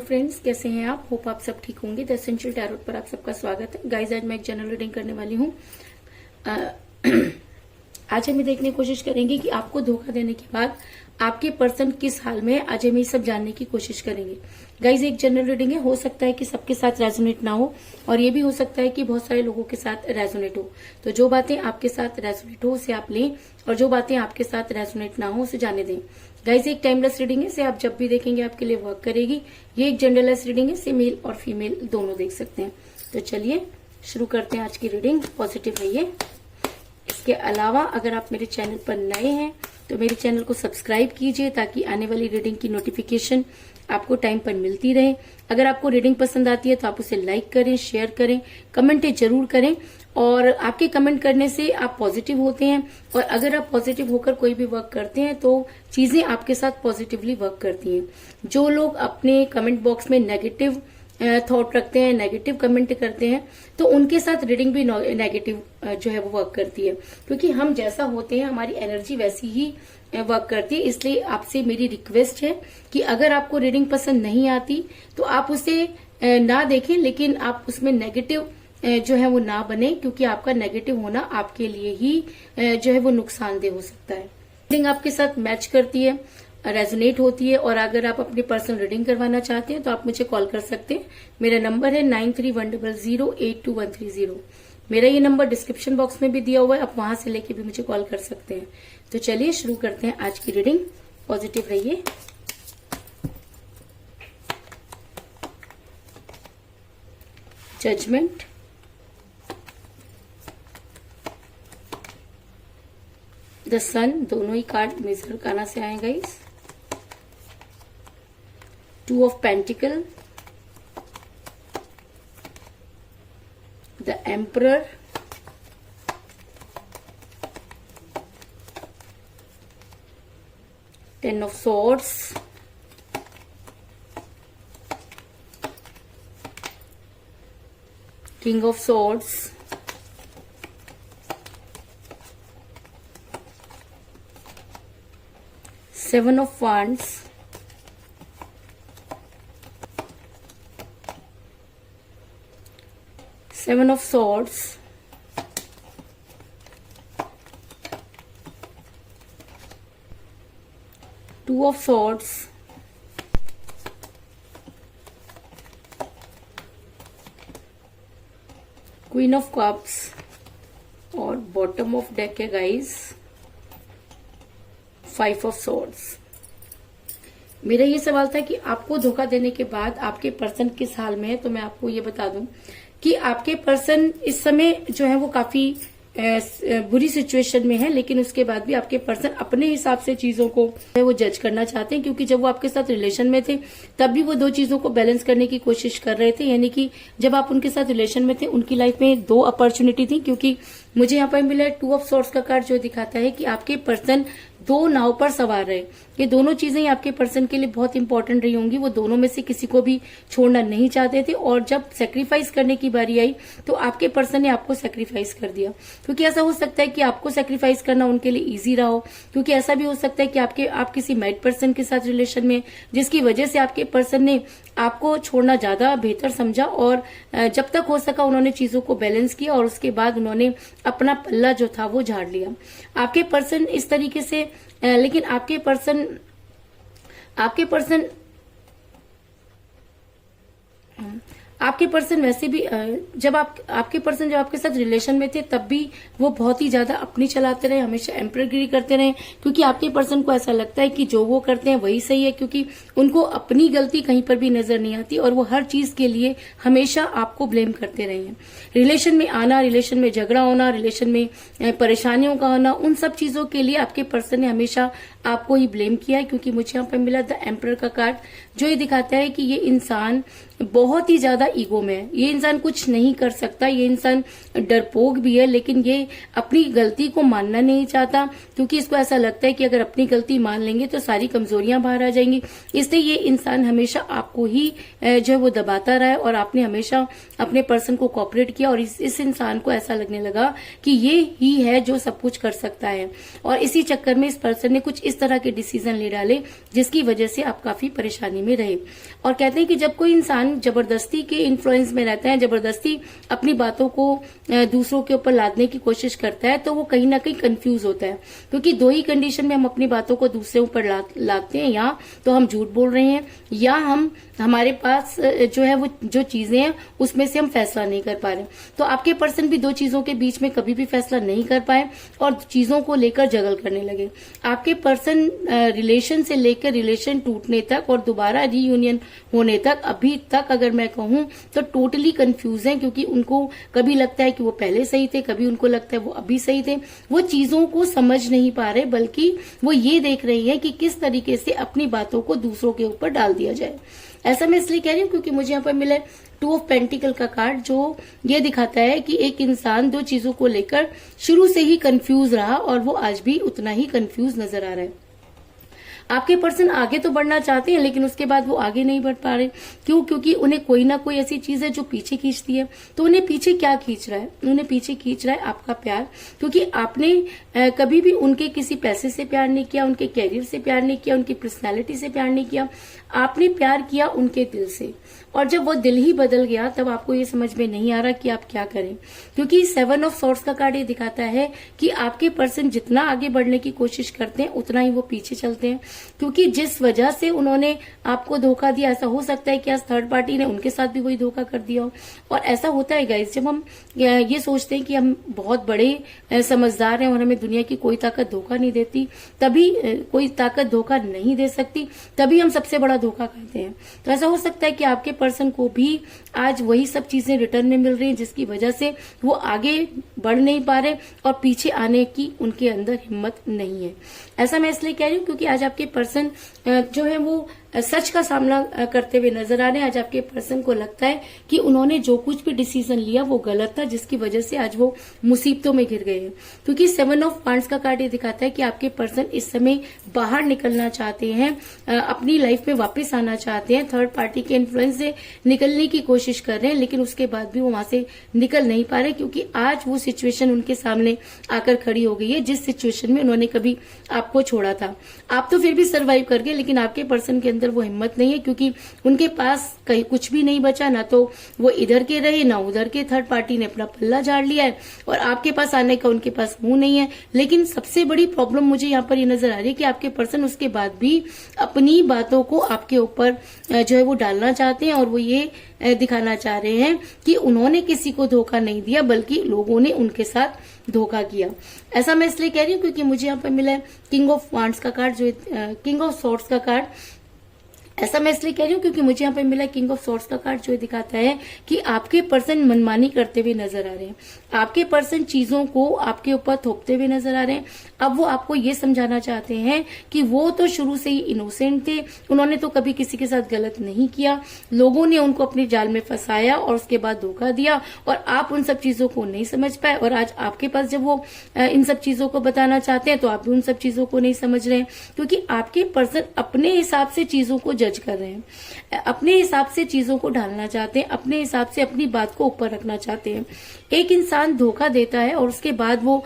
Friends, कैसे हैं आप? होप आप सब ठीक होंगे। द एसेंशियल टैरोट पर आप सबका स्वागत है। गाइस, आज मैं एक जनरल रीडिंग करने वाली हूँ। आज हम ये देखने की कोशिश करेंगे कि आपको धोखा देने के बाद आपके पर्सन किस हाल में है। आज हम ये सब जानने की कोशिश करेंगे। गाइज, एक जनरल रीडिंग है, हो सकता है कि सबके साथ रेजोनेट ना हो और ये भी हो सकता है कि बहुत सारे लोगों के साथ रेजोनेट हो। तो जो बातें आपके साथ रेजोनेट हो उसे आप लें और जो बातें आपके साथ रेजोनेट ना हो उसे जाने दें। गाइज, एक टाइमलेस रीडिंग है, इसे आप जब भी देखेंगे आपके लिए वर्क करेगी। ये एक जनरलेस रीडिंग है, इसे मेल और फीमेल दोनों देख सकते हैं। तो चलिए शुरू करते हैं आज की रीडिंग। पॉजिटिव रहिए। इसके अलावा अगर आप मेरे चैनल पर नए हैं तो मेरे चैनल को सब्सक्राइब कीजिए ताकि आने वाली रीडिंग की नोटिफिकेशन आपको टाइम पर मिलती रहे। अगर आपको रीडिंग पसंद आती है तो आप उसे लाइक करें, शेयर करें, कमेंट जरूर करें। और आपके कमेंट करने से आप पॉजिटिव होते हैं और अगर आप पॉजिटिव होकर कोई भी वर्क करते हैं तो चीजें आपके साथ पॉजिटिवली वर्क करती हैं। जो लोग अपने कमेंट बॉक्स में नेगेटिव थॉट रखते हैं, नेगेटिव कमेंट करते हैं, तो उनके साथ रीडिंग भी नेगेटिव जो है वो वर्क करती है, क्योंकि हम जैसा होते हैं हमारी एनर्जी वैसी ही वर्क करती है। इसलिए आपसे मेरी रिक्वेस्ट है कि अगर आपको रीडिंग पसंद नहीं आती तो आप उसे ना देखें, लेकिन आप उसमें नेगेटिव जो है वो ना बने, क्योंकि आपका नेगेटिव होना आपके लिए ही जो है वो नुकसानदेह हो सकता है। रीडिंग आपके साथ मैच करती है, रेजोनेट होती है और अगर आप अपनी पर्सनल रीडिंग करवाना चाहते हैं तो आप मुझे कॉल कर सकते हैं। मेरा नंबर है 9310082130। मेरा ये नंबर डिस्क्रिप्शन बॉक्स में भी दिया हुआ है, आप वहां से लेके भी मुझे कॉल कर सकते हैं। तो चलिए शुरू करते हैं आज की रीडिंग। पॉजिटिव रहिए। जजमेंट, द सन, दोनों ही कार्ड मेजर अरकाना से आए guys. Two of pentacle, the emperor, ten of swords, king of swords, seven of wands, seven of swords, two of swords, queen of cups और bottom of deck है guys, five of swords. मेरा ये सवाल था कि आपको धोखा देने के बाद आपके पर्सन किस हाल में है। तो मैं आपको ये बता दूं कि आपके पर्सन इस समय जो है वो काफी बुरी सिचुएशन में है, लेकिन उसके बाद भी आपके पर्सन अपने हिसाब से चीजों को वो जज करना चाहते हैं, क्योंकि जब वो आपके साथ रिलेशन में थे तब भी वो दो चीजों को बैलेंस करने की कोशिश कर रहे थे। यानी कि जब आप उनके साथ रिलेशन में थे उनकी लाइफ में दो अपॉर्चुनिटी थी, क्योंकि मुझे यहाँ पर मिला है टू ऑफ सॉर्ड्स का कार्ड, जो दिखाता है कि आपके पर्सन दो नाव पर सवार रहे। ये दोनों चीजें आपके पर्सन के लिए बहुत इंपॉर्टेंट रही होंगी। वो दोनों में से किसी को भी छोड़ना नहीं चाहते थे और जब सेक्रीफाइस करने की बारी आई तो आपके पर्सन ने आपको सेक्रीफाइस कर दिया। क्योंकि ऐसा हो सकता है कि आपको सेक्रीफाइस करना उनके लिए इजी रहा हो, क्योंकि ऐसा भी हो सकता है कि आप किसी मैरिड पर्सन के साथ रिलेशन में, जिसकी वजह से आपके पर्सन ने आपको छोड़ना ज्यादा बेहतर समझा और जब तक हो सका उन्होंने चीजों को बैलेंस किया और उसके बाद उन्होंने अपना पल्ला जो था वो झाड़ लिया। आपके पर्सन इस तरीके से लेकिन आपके पर्सन वैसे भी जब आपके पर्सन जब आपके साथ रिलेशन में थे तब भी वो बहुत ही ज्यादा अपनी चलाते रहे, हमेशा एम्परगिरी करते रहे, क्योंकि आपके पर्सन को ऐसा लगता है कि जो वो करते हैं वही सही है, क्योंकि उनको अपनी गलती कहीं पर भी नजर नहीं आती और वो हर चीज के लिए हमेशा आपको ब्लेम करते रहे हैं। रिलेशन में आना, रिलेशन में झगड़ा होना, रिलेशन में परेशानियों का होना, उन सब चीजों के लिए आपके पर्सन ने हमेशा आपको ही ब्लेम किया है। क्योंकि मुझे यहाँ पर मिला द एम्परर का कार्ड, जो ये दिखाता है कि ये इंसान बहुत ही ज्यादा ईगो में है। ये इंसान कुछ नहीं कर सकता, ये इंसान डरपोक भी है, लेकिन ये अपनी गलती को मानना नहीं चाहता, क्योंकि इसको ऐसा लगता है कि अगर अपनी गलती मान लेंगे तो सारी कमजोरियां बाहर आ जाएंगी। इसलिए ये इंसान हमेशा आपको ही जो है वो दबाता रहा है, और आपने हमेशा अपने पर्सन को कोऑपरेट किया, और इस इंसान को ऐसा लगने लगा कि ये ही है जो सब कुछ कर सकता है, और इसी चक्कर में इस पर्सन ने कुछ इस तरह के डिसीजन ले डाले जिसकी वजह से आप काफी परेशानी में रहे। और कहते हैं कि जब कोई इंसान जबरदस्ती के इन्फ्लुएंस में रहता है, जबरदस्ती अपनी बातों को दूसरों के ऊपर लादने की कोशिश करता है, तो वो कहीं ना कहीं कंफ्यूज होता है, क्योंकि दो ही कंडीशन में हम अपनी बातों को दूसरे ऊपर लादते हैं, या तो हम झूठ बोल रहे हैं, या हमारे पास जो है वो जो चीजें हैं उसमें से हम फैसला नहीं कर पा रहे। तो आपके पर्सन भी दो चीजों के बीच में कभी भी फैसला नहीं कर पाए और चीजों को लेकर जगल करने लगे। आपके पर्सन रिलेशन से लेकर रिलेशन टूटने तक और दोबारा रीयूनियन होने तक अभी तक अगर मैं कहूं तो टोटली कंफ्यूज हैं, क्योंकि उनको कभी लगता है कि वो पहले सही थे, कभी उनको लगता है वो अभी सही थे। वो चीजों को समझ नहीं पा रहे, बल्कि वो ये देख रहे हैं कि किस तरीके से अपनी बातों को दूसरों के ऊपर डाल दिया जाए। ऐसा मैं इसलिए कह रही हूँ क्योंकि मुझे यहाँ पर मिला 2 ऑफ पेंटिकल का कार्ड, जो ये दिखाता है कि एक इंसान दो चीजों को लेकर शुरू से ही कंफ्यूज रहा और वो आज भी उतना ही कंफ्यूज नजर आ रहा है। आपके पर्सन आगे तो बढ़ना चाहते हैं, लेकिन उसके बाद वो आगे नहीं बढ़ पा रहे। क्यों? क्योंकि उन्हें कोई ना कोई ऐसी चीज है जो पीछे खींचती है। तो उन्हें पीछे क्या खींच रहा है? उन्हें पीछे खींच रहा है आपका प्यार, क्योंकि आपने कभी भी उनके किसी पैसे से प्यार नहीं किया, उनके कैरियर से प्यार नहीं किया, उनकी पर्सनैलिटी से प्यार नहीं किया। आपने प्यार किया उनके दिल से, और जब वो दिल ही बदल गया तब आपको ये समझ में नहीं आ रहा कि आप क्या करें। क्योंकि 7 ऑफ सॉर्ड्स का कार्ड ये दिखाता है कि आपके पर्सन जितना आगे बढ़ने की कोशिश करते हैं उतना ही वो पीछे चलते हैं, क्योंकि जिस वजह से उन्होंने आपको धोखा दिया, ऐसा हो सकता है कि आज थर्ड पार्टी ने उनके साथ भी वही धोखा कर दिया हो। और ऐसा होता है गाइस, जब हम ये सोचते हैं कि हम बहुत बड़े समझदार हैं और हमें दुनिया की कोई ताकत धोखा नहीं देती, तभी कोई ताकत धोखा नहीं दे सकती, तभी हम सबसे बड़ा धोखा खाते हैं। तो ऐसा हो सकता है कि आपके पर्सन को भी आज वही सब चीजें रिटर्न में मिल रही हैं, जिसकी वजह से वो आगे बढ़ नहीं पा रहे और पीछे आने की उनके अंदर हिम्मत नहीं है। ऐसा मैं इसलिए कह रही हूँ क्योंकि आज आपके पर्सन जो है वो सच का सामना करते हुए नजर आ रहे हैं। आज आपके पर्सन को लगता है कि उन्होंने जो कुछ भी डिसीजन लिया वो गलत था, जिसकी वजह से आज वो मुसीबतों में घिर गए हैं। क्योंकि 7 ऑफ वांड्स का कार्ड ये दिखाता है कि आपके पर्सन इस समय बाहर निकलना चाहते हैं, अपनी लाइफ में वापस आना चाहते हैं, थर्ड पार्टी के इन्फ्लुएंस से निकलने की कोशिश कर रहे हैं, लेकिन उसके बाद भी वो वहां से निकल नहीं पा रहे, क्योंकि आज वो सिचुएशन उनके सामने आकर खड़ी हो गई है जिस सिचुएशन में उन्होंने कभी आपको छोड़ा था। आप तो फिर भी सर्वाइव कर गए, लेकिन आपके पर्सन के अंदर वो हिम्मत नहीं है, क्योंकि उनके पास कहीं कुछ भी नहीं बचा, ना तो वो इधर के रहे ना उधर के। थर्ड पार्टी ने अपना पल्ला झाड़ लिया है और आपके पास आने का उनके पास मुंह नहीं है। लेकिन सबसे बड़ी प्रॉब्लम मुझे यहाँ पर ये नजर आ रही है कि आपके पर्सन उसके बाद भी अपनी बातों को आपके ऊपर जो है वो डालना चाहते हैं, और वो ये दिखाना चाह रहे हैं कि उन्होंने किसी को धोखा नहीं दिया, बल्कि लोगों ने उनके साथ धोखा किया। ऐसा मैं इसलिए कह रही हूँ क्योंकि मुझे यहाँ पर मिला है किंग ऑफ वांड्स का कार्ड, जो किंग ऑफ सॉर्ड्स का कार्ड। ऐसा मैं इसलिए कह रही हूँ क्योंकि मुझे यहाँ पे मिला किंग ऑफ सॉर्ड्स का कार्ड, जो दिखाता है कि आपके पर्सन मनमानी करते हुए नजर आ रहे हैं। आपके पर्सन चीजों को आपके ऊपर थोपते हुए नजर आ रहे हैं। अब वो आपको ये समझाना चाहते हैं कि वो तो शुरू से ही इनोसेंट थे, उन्होंने तो कभी किसी के साथ गलत नहीं किया, लोगों ने उनको अपने जाल में फंसाया और उसके बाद धोखा दिया, और आप उन सब चीजों को नहीं समझ पाए। और आज आपके पास जब वो इन सब चीजों को बताना चाहते हैं तो आप भी उन सब चीजों को नहीं समझ रहे हैं, क्योंकि आपके पर्सन अपने हिसाब से चीजों को जज कर रहे हैं, अपने हिसाब से चीजों को ढालना चाहते हैं, अपने हिसाब से अपनी बात को ऊपर रखना चाहते हैं। एक इंसान धोखा देता है और उसके बाद वो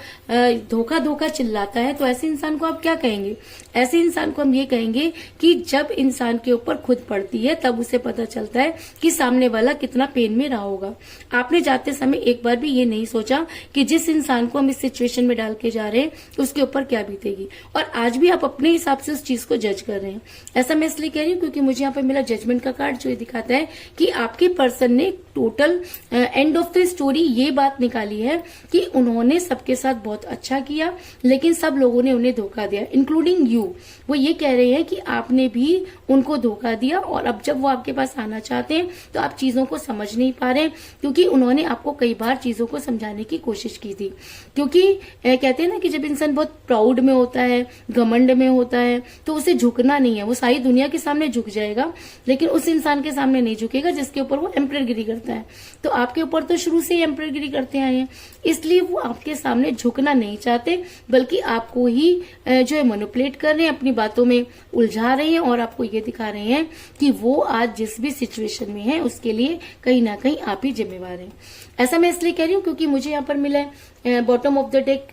धोखा धोखा चिल्लाता है, तो ऐसे इंसान को आप क्या कहेंगे? ऐसे इंसान को हम ये कहेंगे कि जब इंसान के ऊपर खुद पड़ती है तब उसे पता चलता है कि सामने वाला कितना पेन में रहा होगा। आपने जाते समय एक बार भी ये नहीं सोचा कि जिस इंसान को हम इस सिचुएशन में डाल के जा रहे हैं उसके ऊपर क्या बीतेगी, और आज भी आप अपने हिसाब से उस चीज को जज कर रहे हैं। ऐसा मैं इसलिए कह रही हूँ क्योंकि मुझे यहाँ पर मिला जजमेंट का कार्ड, जो दिखाता है कि आपके पर्सन ने total end of the story ये बात निकाली है कि उन्होंने सबके साथ बहुत अच्छा किया, लेकिन सब लोगों ने उन्हें धोखा दिया, इंक्लूडिंग यू। वो ये कह रहे हैं कि आपने भी उनको धोखा दिया, और अब जब वो आपके पास आना चाहते हैं तो आप चीजों को समझ नहीं पा रहे, क्योंकि उन्होंने आपको कई बार चीजों को समझाने की कोशिश की थी। क्योंकि कहते हैं ना कि जब इंसान बहुत प्राउड में होता है, घमंड में होता है, तो उसे झुकना नहीं है। वो सारी दुनिया के सामने झुक जाएगा, लेकिन उस इंसान के सामने नहीं झुकेगा जिसके ऊपर वो एम्परगिरी करता है। तो आपके ऊपर तो शुरू से ही एम्परगिरी करते आए हैं, इसलिए वो आपके सामने झुकना नहीं चाहते, बल्कि आपको ही जो है मैनिपुलेट कर रहे हैं, अपनी बातों में उलझा रहे हैं, और आपको ये दिखा रहे हैं कि वो आज जिस भी सिचुएशन में है उसके लिए कहीं ना कहीं आप ही जिम्मेवार हैं। ऐसा मैं इसलिए कह रही हूँ क्योंकि मुझे यहाँ पर मिला है bottom of the deck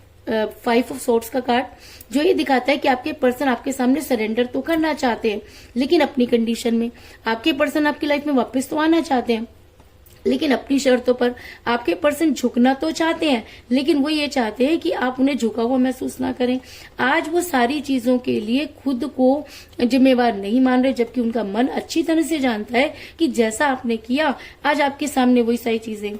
5 of swords का कार्ड, जो ये दिखाता है कि आपके पर्सन आपके सामने सरेंडर तो करना चाहते हैं, लेकिन अपनी कंडीशन में। आपके पर्सन आपकी लाइफ में वापस तो आना चाहते हैं, लेकिन अपनी शर्तों पर। आपके पर्सन झुकना तो चाहते हैं, लेकिन वो ये चाहते हैं कि आप उन्हें झुका हुआ महसूस ना करें। आज वो सारी चीजों के लिए खुद को जिम्मेवार नहीं मान रहे, जबकि उनका मन अच्छी तरह से जानता है कि जैसा आपने किया, आज आपके सामने वही सारी चीजें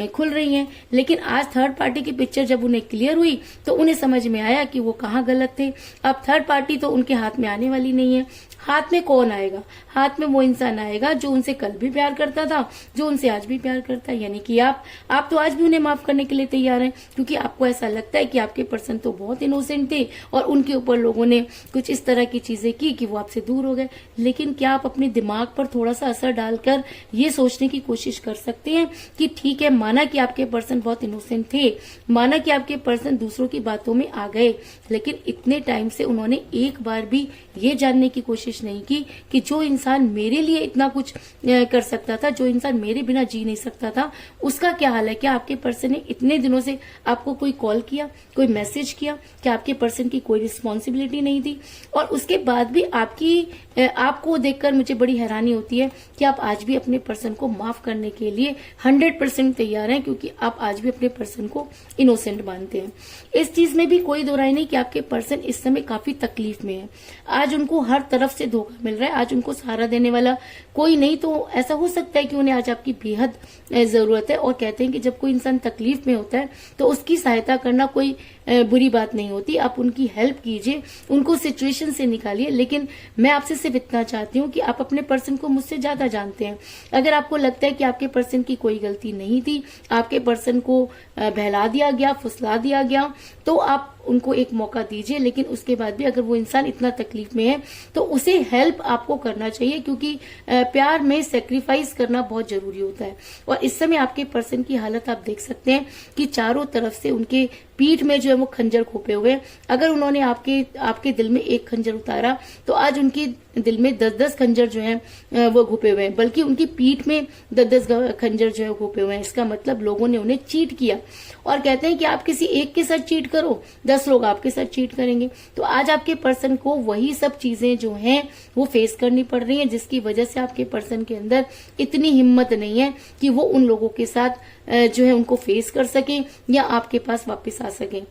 खुल रही हैं। लेकिन आज थर्ड पार्टी की पिक्चर जब उन्हें क्लियर हुई तो उन्हें समझ में आया कि वो कहाँ गलत थे। अब थर्ड पार्टी तो उनके हाथ में आने वाली नहीं है। हाथ में कौन आएगा? हाथ में वो इंसान आएगा जो उनसे कल भी प्यार करता था, जो उनसे आज भी प्यार करता है, यानी कि आप तो आज भी उन्हें माफ करने के लिए तैयार हैं, क्योंकि आपको ऐसा लगता है कि आपके पर्सन तो बहुत इनोसेंट थे और उनके ऊपर लोगों ने कुछ इस तरह की चीजें की कि वो आपसे दूर हो गए। लेकिन क्या आप अपने दिमाग पर थोड़ा सा असर डालकर ये सोचने की कोशिश कर सकते हैं कि ठीक है, माना कि आपके पर्सन बहुत इनोसेंट थे, माना कि आपके पर्सन दूसरों की बातों में आ गए, लेकिन इतने टाइम से उन्होंने एक बार भी ये जानने की कोशिश नहीं की कि जो इंसान मेरे लिए इतना कुछ कर सकता था, जो इंसान मेरे बिना जी नहीं सकता था, उसका क्या हाल है? क्या आपके पर्सन ने इतने दिनों से आपको कोई कॉल किया, कोई मैसेज किया? क्या आपके पर्सन की कोई रिस्पॉन्सिबिलिटी नहीं थी? और उसके बाद भी आपको देखकर मुझे बड़ी हैरानी होती है कि आप आज भी अपने पर्सन को माफ करने के लिए 100% तैयार हैं, क्योंकि आप आज भी अपने पर्सन को इनोसेंट मानते हैं। इस चीज में भी कोई दो राय नहीं कि आपके पर्सन इस समय काफी तकलीफ में है। आज उनको हर तरफ से धोखा मिल रहा है, आज उनको सहारा देने वाला कोई नहीं। तो ऐसा हो सकता है कि उन्हें आज आपकी बेहद जरूरत है, और कहते हैं कि जब कोई इंसान तकलीफ में होता है तो उसकी सहायता करना कोई बुरी बात नहीं होती। आप उनकी हेल्प कीजिए, उनको सिचुएशन से निकालिए। लेकिन मैं आपसे सिर्फ इतना चाहती हूँ कि आप अपने पर्सन को मुझसे ज्यादा जानते हैं। अगर आपको लगता है कि आपके पर्सन की कोई गलती नहीं थी, आपके पर्सन को बहला दिया गया, फुसला दिया गया, तो आप उनको एक मौका दीजिए। लेकिन उसके बाद भी अगर वो इंसान इतना तकलीफ में है तो उसे हेल्प आपको करना चाहिए, क्योंकि प्यार में सेक्रीफाइस करना बहुत जरूरी होता है। और इस समय आपके पर्सन की हालत आप देख सकते हैं कि चारों तरफ से उनके पीठ में जो है वो खंजर खोपे हुए हैं। अगर उन्होंने आपके दिल में एक खंजर उतारा तो आज उनके दिल में 10-10 खंजर जो हैं वो घुपे हुए हैं, बल्कि उनकी पीठ में 10-10 खंजर जो है घुपे हुए हैं। इसका मतलब लोगों ने उन्हें चीट किया। और कहते हैं कि आप किसी एक के साथ चीट करो, 10 लोग आपके साथ चीट करेंगे। तो आज आपके पर्सन को वही सब चीजें जो हैं वो फेस करनी पड़ रही हैं, जिसकी वजह से आपके पर्सन के अंदर इतनी हिम्मत नहीं है कि वो उन लोगों के साथ जो है उनको फेस कर सके या आपके पास वापस आ सके।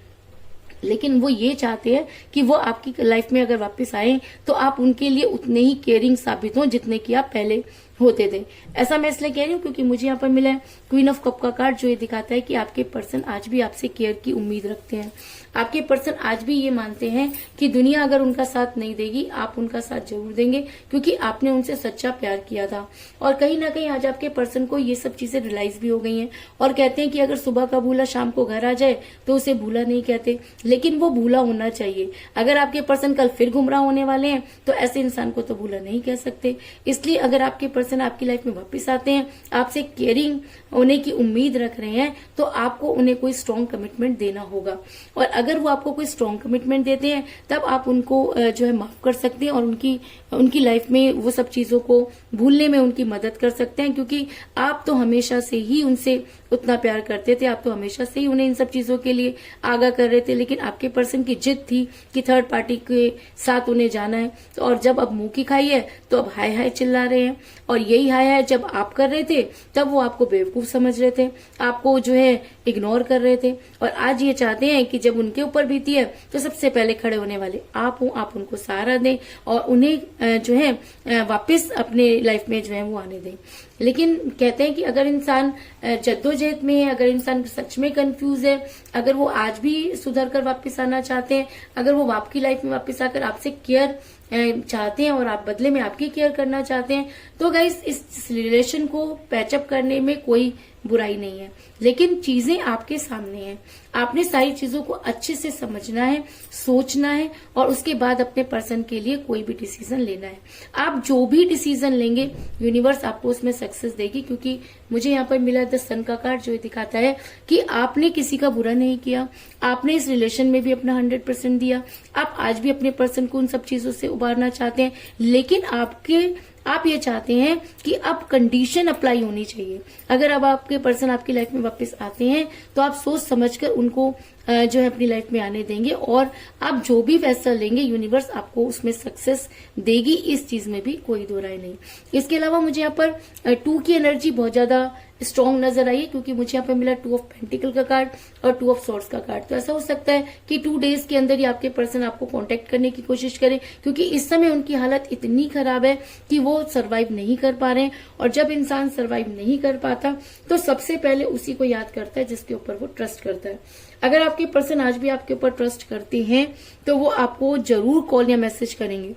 लेकिन वो ये चाहते हैं कि वो आपकी लाइफ में अगर वापस आए तो आप उनके लिए उतने ही केयरिंग साबित हों जितने कि आप पहले होते थे। ऐसा मैं इसलिए कह रही हूँ क्योंकि मुझे यहाँ पर मिला है क्वीन ऑफ कप का कार्ड, जो ये दिखाता है कि आपके पर्सन आज भी आपसे केयर की उम्मीद रखते हैं। आपके पर्सन आज भी ये मानते हैं कि दुनिया अगर उनका साथ नहीं देगी, आप उनका साथ जरूर देंगे, क्योंकि आपने उनसे सच्चा प्यार किया था। और कहीं ना कहीं आज आपके पर्सन को ये सब चीजें रियलाइज भी हो गई हैं, और कहते हैं कि अगर सुबह का भूला शाम को घर आ जाए तो उसे भूला नहीं कहते, लेकिन वो भूला होना चाहिए। अगर आपके पर्सन कल फिर गुमराह होने वाले हैं तो ऐसे इंसान को तो भूला नहीं कह सकते। इसलिए अगर आपके पर्सन आपकी लाइफ में वापस आते हैं, आपसे केयरिंग होने की उम्मीद रख रहे हैं, तो आपको उन्हें कोई स्ट्रॉन्ग कमिटमेंट देना होगा। और अगर वो आपको कोई स्ट्रॉन्ग कमिटमेंट देते हैं तब आप उनको जो है माफ कर सकते हैं और उनकी लाइफ में वो सब चीजों को भूलने में उनकी मदद कर सकते हैं, क्योंकि आप तो हमेशा से ही उनसे उतना प्यार करते थे, आप तो हमेशा से ही उन्हें इन सब चीजों के लिए आगाह कर रहे थे। लेकिन आपके पर्सन की जिद थी कि थर्ड पार्टी के साथ उन्हें जाना है, तो और जब अब मुंह की खाई है तो तो अब हाय हाय चिल्ला रहे हैं, और यही हाय हाय जब आप कर रहे थे तब वो आपको बेवकूफ समझ रहे थे, आपको जो है इग्नोर कर रहे थे। और आज ये चाहते हैं कि जब उनके ऊपर बीती है तो सबसे पहले खड़े होने वाले आप हो, आप उनको सहारा दें और उन्हें जो है वापस अपने लाइफ में जो है वो आने दें। लेकिन कहते हैं कि अगर इंसान जद्दोजहद में है, अगर इंसान सच में कंफ्यूज है, अगर वो आज भी सुधर कर वापस आना चाहते हैं, अगर वो आपकी लाइफ में वापस आकर आपसे केयर चाहते हैं और आप बदले में आपकी केयर करना चाहते हैं, तो गाइस इस रिलेशन को पैचअप करने में कोई बुराई नहीं है। लेकिन चीजें आपके सामने हैं, आपने सारी चीजों को अच्छे से समझना है, सोचना है और उसके बाद अपने पर्सन के लिए कोई भी डिसीजन लेना है। आप जो भी डिसीजन लेंगे यूनिवर्स आपको उसमें सक्सेस देगी, क्योंकि मुझे यहाँ पर मिला द सन का कार्ड, जो दिखाता है कि आपने किसी का बुरा नहीं किया, आपने इस रिलेशन में भी अपना 100% दिया, आप आज भी अपने पर्सन को उन सब चीजों से उबारना चाहते हैं, लेकिन आप ये चाहते हैं कि अब कंडीशन अप्लाई होनी चाहिए। अगर अब आपके पर्सन आपकी लाइफ में वापस आते हैं तो आप सोच समझकर उनको जो है अपनी लाइफ में आने देंगे, और आप जो भी फैसला लेंगे यूनिवर्स आपको उसमें सक्सेस देगी, इस चीज में भी कोई दो राय नहीं। इसके अलावा मुझे यहाँ पर 2 की एनर्जी बहुत ज्यादा स्ट्रॉन्ग नजर आई है, क्योंकि मुझे यहाँ पे मिला 2 ऑफ पेंटिकल का कार्ड और 2 ऑफ सॉर्ड्स का कार्ड। तो ऐसा हो सकता है कि 2 डेज के अंदर ही आपके पर्सन आपको कांटेक्ट करने की कोशिश करें, क्योंकि इस समय उनकी हालत इतनी खराब है कि वो सरवाइव नहीं कर पा रहे हैं। और जब इंसान सरवाइव नहीं कर पाता तो सबसे पहले उसी को याद करता है जिसके ऊपर वो ट्रस्ट करता है। अगर आपके पर्सन आज भी आपके ऊपर ट्रस्ट करते हैं तो वो आपको जरूर कॉल या मैसेज करेंगे।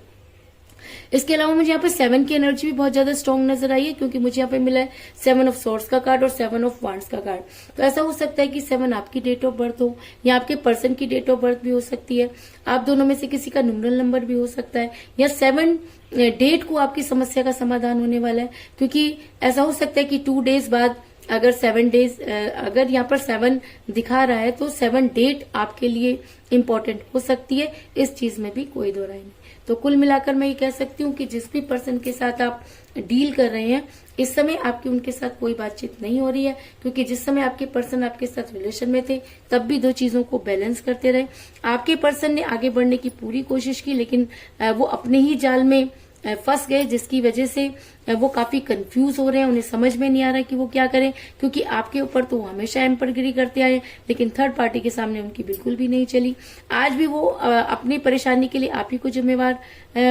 इसके अलावा मुझे यहाँ पे 7 की एनर्जी भी बहुत ज्यादा स्ट्रॉन्ग नजर आई है, क्योंकि मुझे यहाँ पे मिला है 7 ऑफ सॉर्ड्स का कार्ड और 7 ऑफ वांड्स का कार्ड। तो ऐसा हो सकता है कि 7 आपकी डेट ऑफ बर्थ हो या आपके पर्सन की डेट ऑफ बर्थ भी हो सकती है, आप दोनों में से किसी का न्यूमरल नंबर भी हो सकता है, या 7 डेट को आपकी समस्या का समाधान होने वाला है। क्योंकि ऐसा हो सकता है कि 2 डेज बाद अगर 7 डेज अगर यहाँ पर 7 दिखा रहा है तो 7 डेट आपके लिए इम्पोर्टेंट हो सकती है, इस चीज में भी कोई दो राय नहीं। तो कुल मिलाकर मैं ये कह सकती हूँ कि जिस भी पर्सन के साथ आप डील कर रहे हैं इस समय आपकी उनके साथ कोई बातचीत नहीं हो रही है, क्योंकि जिस समय आपके पर्सन आपके साथ रिलेशन में थे तब भी 2 चीजों को बैलेंस करते रहे। आपके पर्सन ने आगे बढ़ने की पूरी कोशिश की, लेकिन वो अपने ही जाल में फंस गए, जिसकी वजह से वो काफी कंफ्यूज हो रहे हैं, उन्हें समझ में नहीं आ रहा कि वो क्या करें, क्योंकि आपके ऊपर तो हमेशा एम्परगिरी करते आए, लेकिन थर्ड पार्टी के सामने उनकी बिल्कुल भी नहीं चली। आज भी वो अपनी परेशानी के लिए आप ही को जिम्मेवार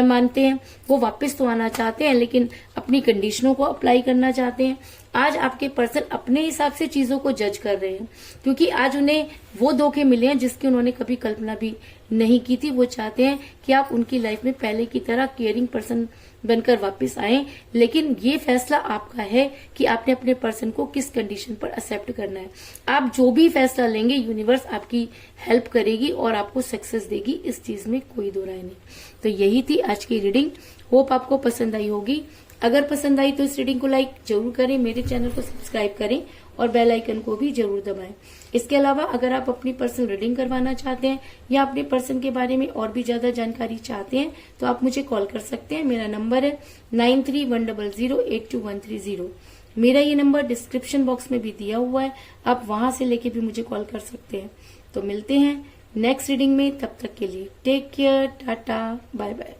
मानते हैं। वो वापस तो आना चाहते हैं, लेकिन अपनी कंडीशनों को अप्लाई करना चाहते हैं। आज आपके पर्सन अपने हिसाब से चीजों को जज कर रहे हैं, क्योंकि आज उन्हें वो धोखे मिले हैं जिसकी उन्होंने कभी कल्पना भी नहीं की थी। वो चाहते हैं कि आप उनकी लाइफ में पहले की तरह केयरिंग पर्सन बनकर वापस आए, लेकिन ये फैसला आपका है कि आपने अपने पर्सन को किस कंडीशन पर एक्सेप्ट करना है। आप जो भी फैसला लेंगे यूनिवर्स आपकी हेल्प करेगी और आपको सक्सेस देगी, इस चीज में कोई दो राय नहीं। तो यही थी आज की रीडिंग, होप आपको पसंद आई होगी। अगर पसंद आई तो इस रीडिंग को लाइक जरूर करें, मेरे चैनल को सब्सक्राइब करें और बेल आइकन को भी जरूर दबाएं। इसके अलावा अगर आप अपनी पर्सनल रीडिंग करवाना चाहते हैं या अपने पर्सन के बारे में और भी ज्यादा जानकारी चाहते हैं तो आप मुझे कॉल कर सकते हैं। मेरा नंबर है 9310082130। मेरा ये नंबर डिस्क्रिप्शन बॉक्स में भी दिया हुआ है, आप वहां से लेके भी मुझे कॉल कर सकते हैं। तो मिलते हैं नेक्स्ट रीडिंग में, तब तक के लिए take care, tata, bye bye.